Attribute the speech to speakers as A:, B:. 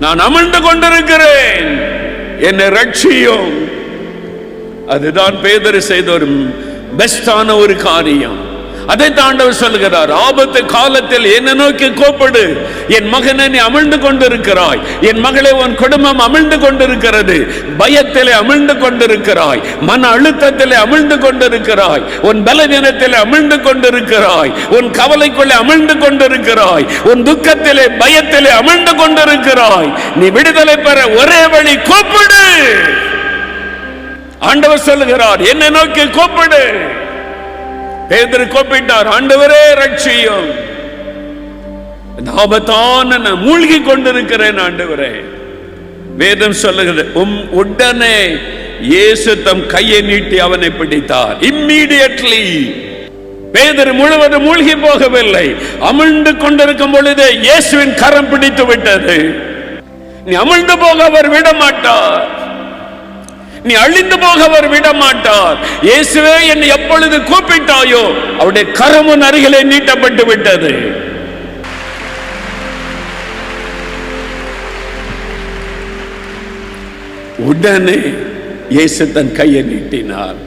A: நான் அமிழ்ந்து கொண்டிருக்கிறேன், என்னை ரட்சியும். அதுதான் பேதுரு செய்த ஒரு பெஸ்டான ஒரு காரியம். அதை ஆண்டவர் சொல்லுகிறார், ஆபத்து காலத்தில் என்னை நோக்கி கூப்பிடு. என் மகனை நீ அமிழ்ந்து கொண்டிருக்கிறாய், என் மகளே உன் குடும்பம் அமிழ்ந்து கொண்டிருக்கிறது, பயத்திலே அமிழ்ந்து கொண்டிருக்கிறாய், மன அழுத்தத்திலே அமிழ்ந்து கொண்டிருக்கிறாய், உன் பலவீனத்திலே அமிழ்ந்து கொண்டிருக்கிறாய், உன் கவலைக்குள்ளே அமிழ்ந்து கொண்டிருக்கிறாய், உன் துக்கத்திலே பயத்திலே அமிழ்ந்து கொண்டிருக்கிறாய். நீ விடுதலை பெற ஒரே வழி, கூப்பிடு. ஆண்டவர் சொல்லுகிறார், என்னை நோக்கி கூப்பிடு. பேதுரு கூப்பிட்டார், ஆண்டவரே ரட்சியும், ஆபத்தான நான் மூழ்கி கொண்டிருக்கிறேன் ஆண்டவரே. வேதம் சொல்லுகிறது, உடனே இயேசு தம் கையை நீட்டி அவனை பிடித்தார். இம்மீடியட்லி. பேதுரு முழுவதும் மூழ்கி போகவில்லை, அமிழ்ந்து கொண்டிருக்கும் பொழுதே இயேசுவின் கரம் பிடித்து விட்டது. நீ அமிழ்ந்து போக அவர் விட மாட்டார், நீ அழிந்து போக அவர் விட மாட்டார். இயேசுவே என்னை எப்பொழுது கூப்பிட்டாயோ அவருடைய கரமுன் அருகிலே நீட்டப்பட்டு விட்டது. உடனே இயேசு தன் கையை நீட்டினார்.